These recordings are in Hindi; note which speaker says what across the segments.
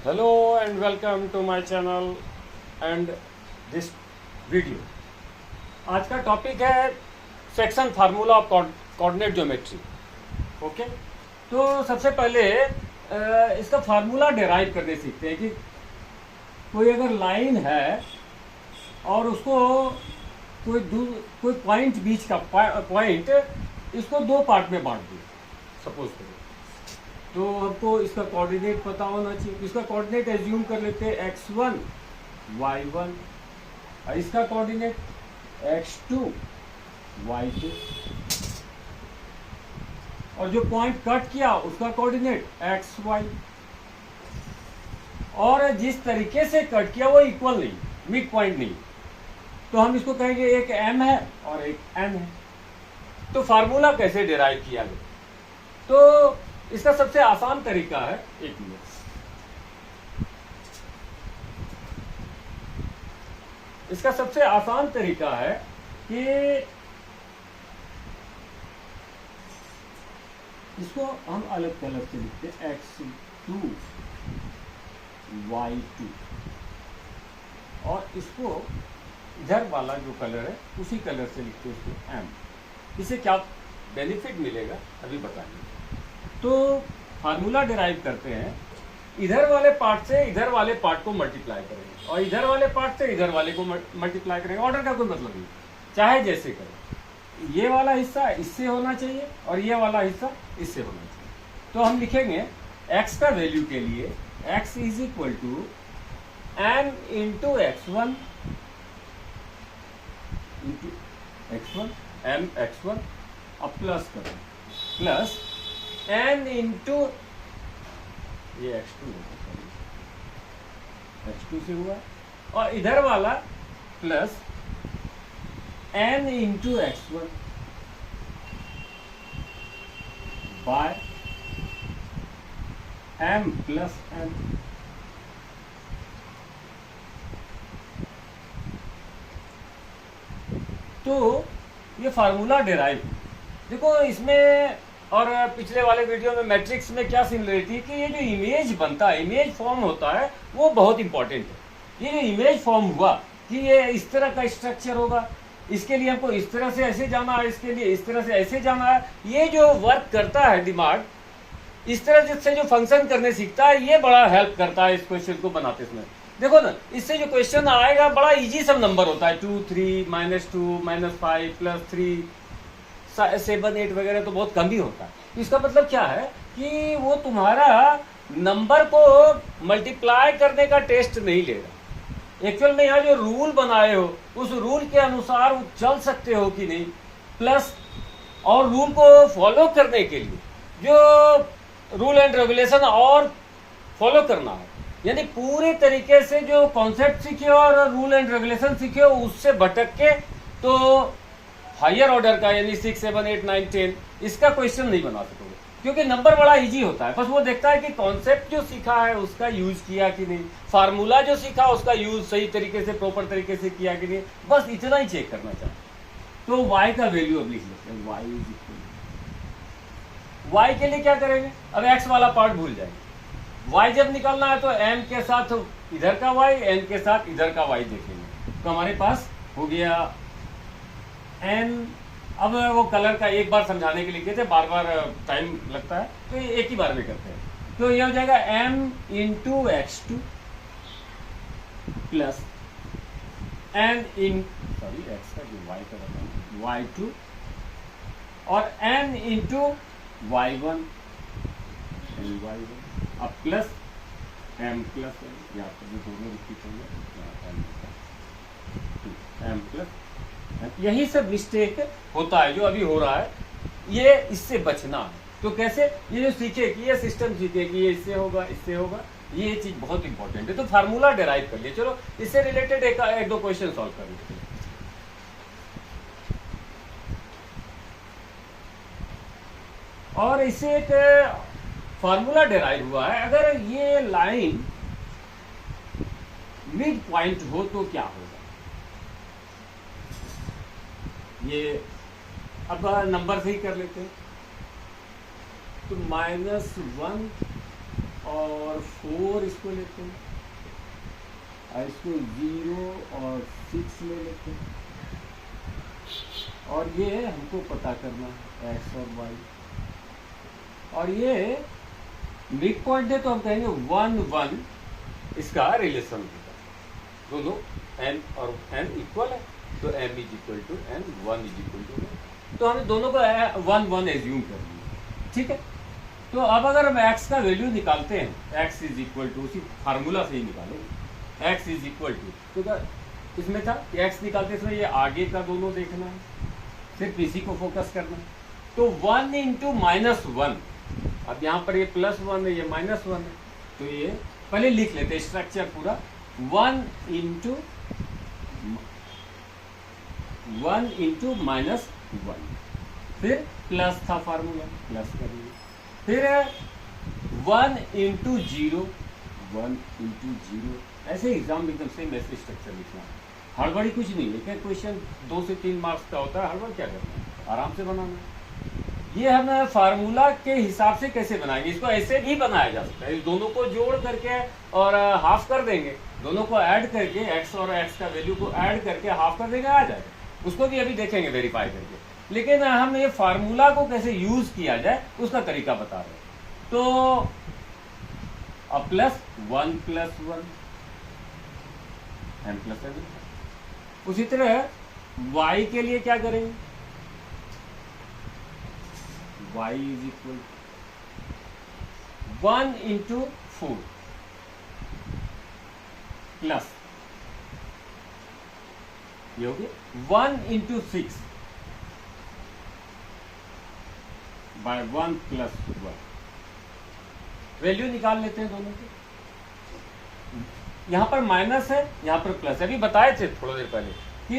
Speaker 1: Hello and welcome to my channel and this video. आज का टॉपिक है section formula of coordinate geometry. Okay, तो सबसे पहले इसका फार्मूला डिराइव करने सीखते हैं कि कोई अगर लाइन है और उसको कोई पॉइंट बीच का पॉइंट इसको दो पार्ट में बांट दिया सपोज करो, तो हमको इसका कोऑर्डिनेट पता होना चाहिए। इसका कोऑर्डिनेट एज्यूम कर लेते हैं x1 y1 और इसका कोऑर्डिनेट x2 y2 और जो पॉइंट कट किया उसका कोऑर्डिनेट xy। और जिस तरीके से कट किया वो इक्वल नहीं, मिड पॉइंट नहीं, तो हम इसको कहेंगे एक m है और एक n है। तो फार्मूला कैसे डिराइव किया गया? तो इसका सबसे आसान तरीका है, एक मिनट, इसका सबसे आसान तरीका है कि इसको हम अलग कलर से लिखते हैं x2 y2 और इसको इधर वाला जो कलर है उसी कलर से लिखते हैं इसको m। इससे क्या बेनिफिट मिलेगा अभी बताएंगे। तो फार्मूला डिराइव करते हैं, इधर वाले पार्ट से इधर वाले पार्ट को मल्टीप्लाई करेंगे और इधर वाले पार्ट से इधर वाले को मल्टीप्लाई करेंगे। ऑर्डर का कोई मतलब नहीं, चाहे जैसे करें। ये वाला हिस्सा इससे होना चाहिए और ये वाला हिस्सा इससे होना चाहिए। तो हम लिखेंगे x का वैल्यू के लिए x is equal to m into x1 m x1 अब प्लस करें प्लस n इंटू ये x2 से हुआ और इधर वाला plus n into x1 by m plus n। तो ये फार्मूला डिराइव देखो इसमें। और पिछले वाले वीडियो में मैट्रिक्स में क्या सीन रही थी कि ये जो इमेज बनता है, इमेज फॉर्म होता है, वो बहुत इंपॉर्टेंट है। ये जो इमेज फॉर्म हुआ कि ये इस तरह का स्ट्रक्चर होगा, इसके लिए हमको इस तरह से ऐसे जाना है, इसके लिए इस तरह से ऐसे जाना है। ये जो वर्क करता है दिमाग, इस तरह से जो फंक्शन करने सीखता है, ये बड़ा हेल्प करता है इस क्वेश्चन को बनाते समय। देखो ना, इससे जो क्वेश्चन आएगा बड़ा इजी सब नंबर होता है, 2 3 -2 -5 +3 7 8 वगैरह तो बहुत कम ही होता है। इसका मतलब क्या है कि वो तुम्हारा नंबर को मल्टीप्लाई करने का टेस्ट नहीं ले रहा। एक्चुअल में यहाँ जो रूल बनाए हो उस रूल के अनुसार वो चल सकते हो कि नहीं, प्लस और रूल को फॉलो करने के लिए जो रूल एंड रेगुलेशन और फॉलो करना है, यानी पूरे तरीके से जो कॉन्सेप्ट सीखे और रूल एंड रेगुलेशन सीखे हो उससे भटक के तो हायर ऑर्डर का यानी 6 7 8 9 10 इसका क्वेश्चन नहीं बना सकोगे, क्योंकि नंबर बड़ा इजी होता है। बस वो देखता है कि कॉन्सेप्ट जो सीखा है उसका यूज किया कि नहीं, फार्मूला जो सीखा उसका यूज सही तरीके से प्रॉपर तरीके से किया कि नहीं, बस इतना ही चेक करना चाहते। तो y का वैल्यू अब लिख लेते हैं, y इज इक्वल। y के लिए क्या करेंगे, अब x वाला पार्ट भूल जाएंगे। y जब निकालना है तो m के साथ इधर का y, n के साथ इधर का y देखेंगे, तो हमारे पास हो गया n। अब वो कलर का एक बार समझाने के लिए कहते हैं, बार बार टाइम लगता है तो ये एक ही बार में करते हैं। तो ये हो जाएगा m into x2 plus n इन x का जो y का बताना y2 और n इंटू y1 अब प्लस m प्लस या तो दोनों रिपीट होंगे m प्लस। यही सब मिस्टेक होता है जो अभी हो रहा है, ये इससे बचना है। तो कैसे, ये जो सीखे कि ये सिस्टम सीखे कि ये इससे होगा इससे होगा, ये चीज बहुत इंपॉर्टेंट है। तो फार्मूला डिराइव कर लिया, चलो इससे रिलेटेड एक दो क्वेश्चन सॉल्व कर लेते हैं। और इससे एक फार्मूला डिराइव हुआ है, अगर ये लाइन मिड पॉइंट हो तो क्या होगा। ये अब नंबर से ही कर लेते हैं, तो -1 और 4 इसको लेते हैं, और इसको 0 और 6 ले लेते हैं, और ये हमको पता करना है x और y, और ये मिड पॉइंट है तो हम कहेंगे 1 1 इसका रिलेशन होगा, दोनों n और n इक्वल है तो m is equal to n, 1 is equal to 1, तो हमें दोनों को 1 1 एज्यूम कर लिया, ठीक है। तो अब अगर हम x का वैल्यू निकालते हैं, x इज इक्वल टू, उसी फार्मूला से ही निकालेंगे, x इज इक्वल टू, तो इसमें था x निकालते इसमें ये आगे का दोनों देखना है, सिर्फ इसी को फोकस करना है, तो 1 इंटू -1, अब यहाँ पर ये +1 है, ये -1 है, तो ये पहले लिख लेते हैं स्ट्रक्चर पूरा, 1 इंटू -1, फिर प्लस था फार्मूला, प्लस कर लिया, फिर 1 इंटू 0, 1 इंटू 0, ऐसे एग्जाम एकदम सेम ऐसे स्ट्रक्चर लिखना है, हड़बड़ी कुछ नहीं है, क्या क्वेश्चन 2 से 3 मार्क्स का होता है, हड़बड़ क्या करना है, आराम से बनाना है। ये हम फार्मूला के हिसाब से कैसे बनाएंगे, इसको ऐसे भी बनाया जा सकता है, इस दोनों को जोड़ करके और हाफ कर देंगे, दोनों को ऐड करके x और x का वैल्यू को ऐड करके हाफ कर देंगे, आ जाएगा, उसको भी अभी देखेंगे वेरीफाई करके, लेकिन हम ये फार्मूला को कैसे यूज किया जाए उसका तरीका बता रहे हैं। तो अब +1 + 1 m + n, उसी तरह y के लिए क्या करेंगे, y is equal 1 into 4 plus, ये हो गया 1 इंटू 6 बाय 1 + 1, वैल्यू निकाल लेते हैं दोनों की, यहां पर माइनस है, यहां पर प्लस है, अभी बताए थे थोड़ी देर पहले कि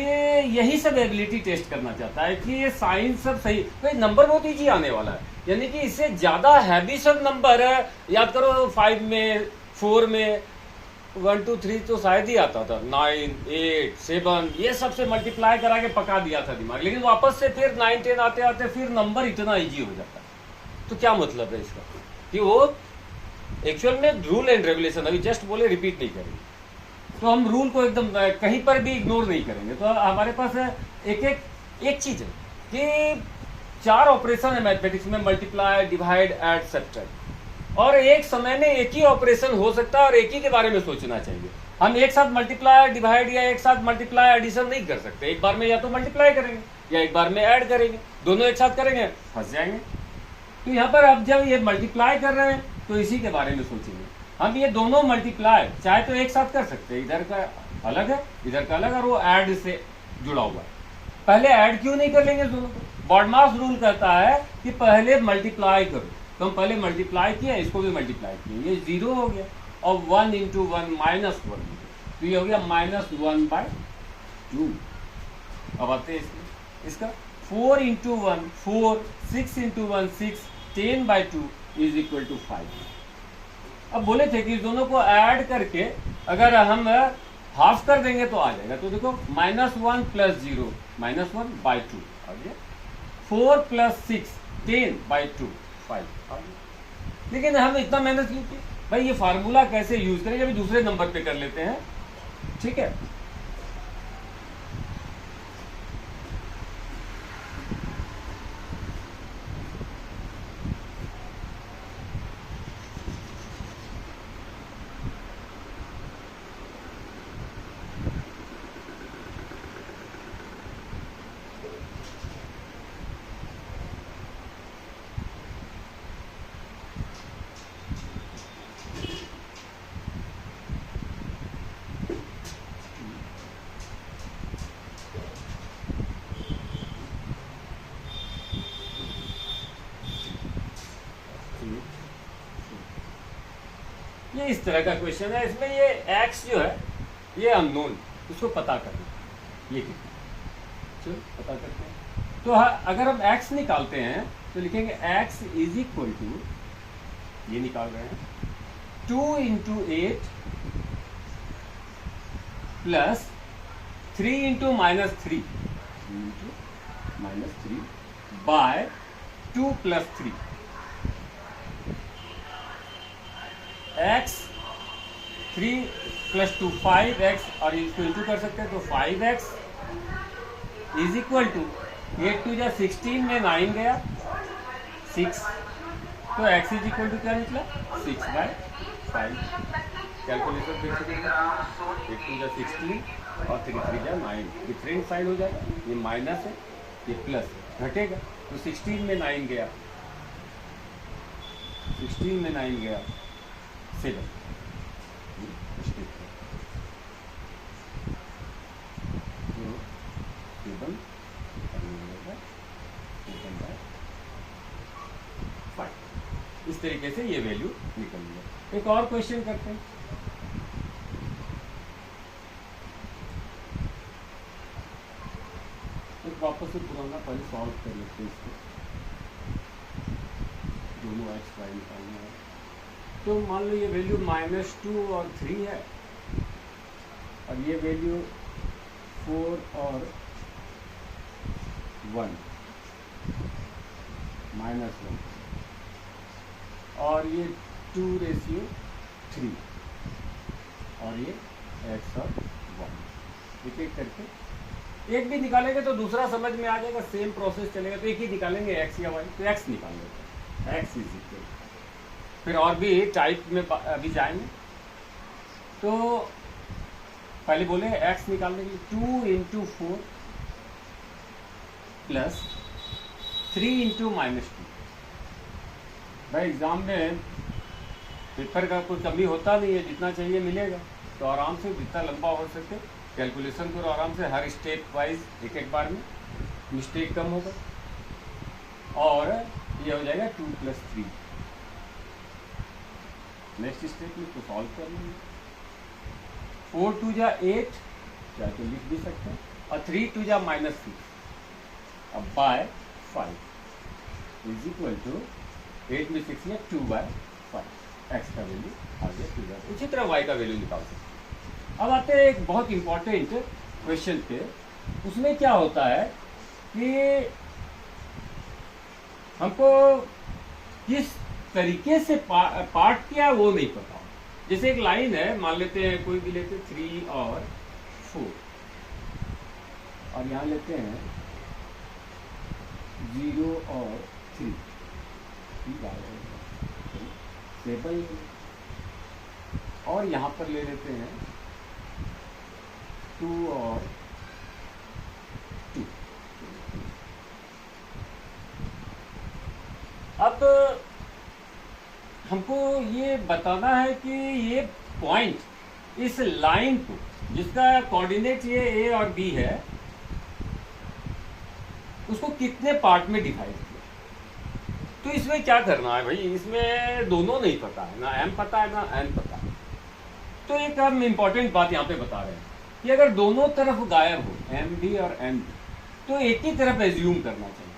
Speaker 1: यही सब एबिलिटी टेस्ट करना चाहता है कि ये साइन सब सही, भाई नंबर बहुत ईजी आने वाला है, यानी कि इससे ज्यादा हैवी सब नंबर है, याद करो 5 में 4 में 1 2 3 तो शायद ही आता था, 9 8 7 ये सबसे मल्टीप्लाई करा के पका दिया था दिमाग, लेकिन वापस से फिर 9 10 आते आते फिर नंबर इतना ईजी हो जाता है। तो क्या मतलब है इसका कि वो एक्चुअल में रूल एंड रेगुलेशन, अभी जस्ट बोले, रिपीट नहीं करेंगे, तो हम रूल को एकदम कहीं पर भी इग्नोर नहीं करेंगे। तो हमारे पास एक चीज है कि 4 ऑपरेशन है मैथमेटिक्स में, मल्टीप्लाई डिवाइड ऐड सब्ट्रैक्ट, और एक समय में एक ही ऑपरेशन हो सकता है और एक ही के बारे में सोचना चाहिए। हम एक साथ मल्टीप्लाई डिवाइड या एक साथ मल्टीप्लाई एडिशन नहीं कर सकते, एक बार में या तो मल्टीप्लाई करेंगे या एक बार में ऐड करेंगे, दोनों एक साथ करेंगे फंस जाएंगे। तो यहाँ पर अब जब ये मल्टीप्लाई कर रहे हैं तो इसी के बारे में सोचेंगे, हम ये दोनों मल्टीप्लाई चाहे तो एक साथ कर सकते हैं, इधर का अलग है इधर का अलग, और वो ऐड से जुड़ा हुआ है, पहले ऐड क्यों नहीं कर लेंगे दोनों को, बॉडमास रूल कहता है कि पहले मल्टीप्लाई करो, तो हम पहले मल्टीप्लाई किया, इसको भी मल्टीप्लाई किया, ये 0 हो गया, और 1 इंटू 1 -1, तो ये हो गया -1/2। अब आते हैं इसका 4 into 1 4, 6 into 1 6, 10/2 is equal to 5। अब बोले थे कि इस दोनों को ऐड करके अगर हम हाफ कर देंगे तो आ जाएगा, तो देखो -1 + 0 -1/2 आ गया, 4 + 6 10/2 5 आ गया। लेकिन हम इतना मेहनत क्यों की भाई, ये फार्मूला कैसे यूज करेंगे, अभी दूसरे नंबर पे कर लेते हैं, ठीक है। ये इस तरह का क्वेश्चन है, इसमें ये x जो है ये अननोन, उसको पता करना, ये कितना, चलो पता करते हैं। तो अगर हम x निकालते हैं तो लिखेंगे x इज इक्वल टू, ये निकाल रहे हैं 2 into 8 plus 3 into -3 by 2 + 3, x 3 + 2 5x, और इसको इंटू कर सकते हैं तो 5x इज इक्वल टू 8 2 16 में 9 गया 6, तो x इज इक्वल टू क्या निकला 6/5। कैलकुलेशन फिर से करेंगे, 8 2 16 और 3 3 9, डिफरेंट साइड हो जाएगा, ये माइनस है ये प्लस घटेगा, तो 16 में 9 गया 16 में 9 गया 7, इस तरीके से ये वैल्यू निकल गया। एक और क्वेश्चन करते हैं। एक वापस से पुराना पहले सॉल्व कर लेते हैं इसको, दोनों एक्स वाई निकालना है। तो मान लो ये वैल्यू -2 और 3 है, और ये वैल्यू 4 और 1 -1, और ये 2:3, और ये x और 1। एक एक करके एक भी निकालेंगे तो दूसरा समझ में आ जाएगा, सेम प्रोसेस चलेगा। तो एक ही निकालेंगे x या y, तो x निकाल लेते हैं, x इज इक्वल। फिर और भी टाइप में अभी जाएंगे। तो पहले बोले x निकालने के लिए 2 × 4 प्लस 3 × -2। भाई एग्जाम में पेपर का कोई कमी होता नहीं है, जितना चाहिए मिलेगा, तो आराम से जितना लंबा हो सके कैलकुलेशन करो आराम से, हर स्टेप वाइज एक एक बार में, मिस्टेक कम होगा। और ये हो जाएगा 2 + 3। नेक्स्ट स्टेप में तो सॉल्व कर लेंगे। 4 2 = 8, चाहे तो लिख भी सकते हैं, और 3 2 = -6, अब बाय 5 इज इक्वल टू 8 में 6 में 2/5, x का वैल्यू आ गया 2/5। उसी तरह y का वैल्यू निकाल सकते हैं। अब आते हैं एक बहुत इंपॉर्टेंट क्वेश्चन पे। उसमें क्या होता है कि हमको किस तरीके से पार्ट किया वो नहीं पता। जैसे एक लाइन है, मान लेते हैं कोई भी लेते हैं 3 और 4, और यहाँ लेते हैं 0 और 3, टेबल, और यहाँ पर ले लेते हैं 2 और 2। अब हमको ये बताना है कि ये पॉइंट, इस लाइन को जिसका कोऑर्डिनेट ये A और B है, उसको कितने पार्ट में डिवाइड किया। तो इसमें क्या करना है भाई, इसमें दोनों नहीं पता है, ना M पता है ना N पता है। तो एक हम इम्पोर्टेंट बात यहाँ पे बता रहे हैं कि अगर दोनों तरफ गायब हो, MB और NB, तो एक ही तरफ एज्यूम करना चाहिए।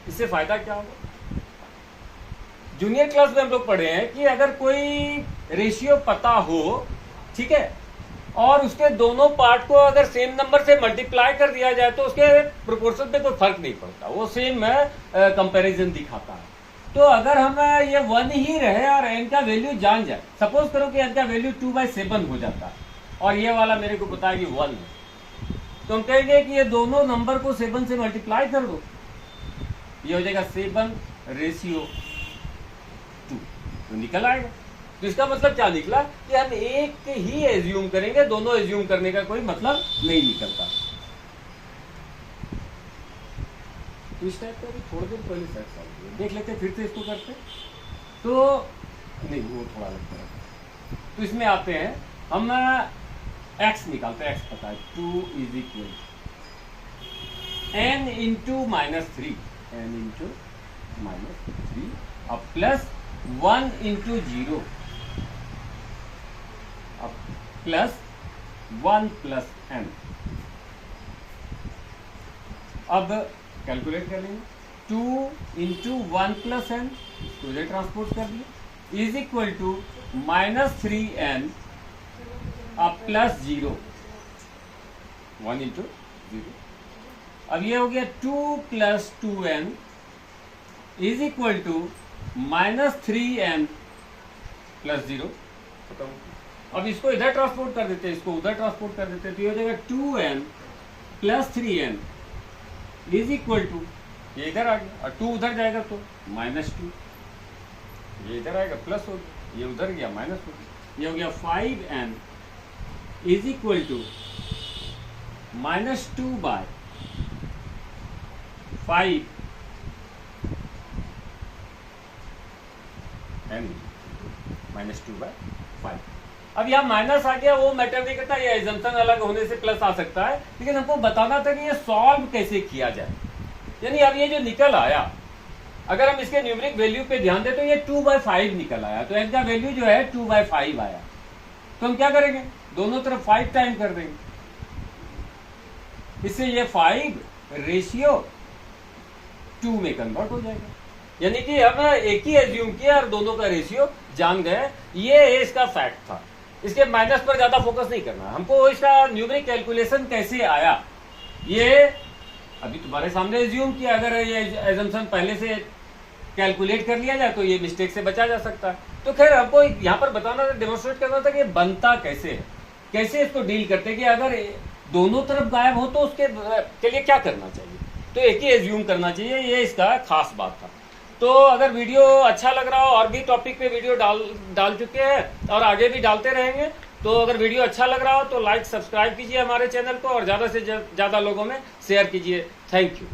Speaker 1: इससे फायदा क्या होगा। जूनियर क्लास में हम लोग पढ़े हैं कि अगर कोई रेशियो पता हो, ठीक है, और उसके दोनों पार्ट को अगर सेम नंबर से मल्टीप्लाई कर दिया जाए तो उसके प्रोपोर्शन पे कोई फर्क नहीं पड़ता, वो सेम कंपैरिजन दिखाता है। तो अगर हम ये 1 ही रहे और n का वैल्यू जान जाए, सपोज करो कि n का वैल्यू 2/7 हो जाता है और ये वाला मेरे को पता है कि 1 है, तो हम कहेंगे कि ये दोनों नंबर को 7 से मल्टीप्लाई कर दो, ये हो जाएगा 7/2, तो निकल आएगा। तो इसका मतलब क्या निकला कि हम एक ही एज्यूम करेंगे, दोनों एज्यूम करने का कोई मतलब नहीं निकलता। तो इस टाइप का भी थोड़ी देर पहले सेट सॉल्व देख लेते हैं, फिर से इसको करते हैं। तो नहीं, वो थोड़ा लगता है। तो इसमें आते हैं हम x निकालते हैं, x पता है 2 = n × -3, n × -3, अब प्लस 1 × 0, अब प्लस 1 + n। अब कैलकुलेट कर लेंगे, 2 × 1 + n, तो इधर ट्रांसपोज कर दिए, इज इक्वल टू -3n अब प्लस 0, 1 × 0। अब ये हो गया 2 + 2n is equal to -3n plus 0 खत्म। अब इसको इधर ट्रांसपोर्ट कर देते हैं, इसको उधर ट्रांसपोर्ट कर देते हैं, तो ये हो जाएगा 2n plus 3n is equal to, ये इधर आ गया और 2 उधर जाएगा तो -2, ये इधर आएगा प्लस हो गया, ये उधर गया माइनस हो गया, ये हो गया 5n is equal to -2/5 n -2/5। अब यहाँ माइनस आ गया, वो मैटर नहीं करता, ये एजम्पशन अलग होने से प्लस आ सकता है, लेकिन हमको बताना था कि ये सॉल्व कैसे किया जाए। यानी अब ये जो निकल आया, अगर हम इसके न्यूमेरिक वैल्यू पे ध्यान दें तो ये 2/5 निकल आया, तो n का वैल्यू जो है 2/5 आया। तो हम क्या करेंगे, दोनों तरफ 5 टाइम कर देंगे, इससे ये 5:2 में कन्वर्ट हो जाएगा। यानी कि हम एक ही एज्यूम किया और दोनों का रेशियो जान गए, ये इसका फैक्ट था। इसके माइनस पर ज्यादा फोकस नहीं करना, हमको इसका न्यूमेरिक कैलकुलेशन कैसे आया ये अभी तुम्हारे सामने एज्यूम किया। अगर ये एजम्पशन पहले से कैलकुलेट कर लिया जाए तो ये मिस्टेक से बचा जा सकता है। तो खैर हमको यहाँ पर बताना था, डेमोन्स्ट्रेट करना था कि बनता कैसे है, कैसे इसको डील करते, कि अगर दोनों तरफ गायब हो तो उसके लिए क्या करना चाहिए, तो एक ही एज्यूम करना चाहिए, ये इसका खास बात था। तो अगर वीडियो अच्छा लग रहा हो, और भी टॉपिक पे वीडियो डाल चुके हैं और आगे भी डालते रहेंगे, तो अगर वीडियो अच्छा लग रहा हो तो लाइक सब्सक्राइब कीजिए हमारे चैनल को और ज़्यादा से ज़्यादा लोगों में शेयर कीजिए। Thank you.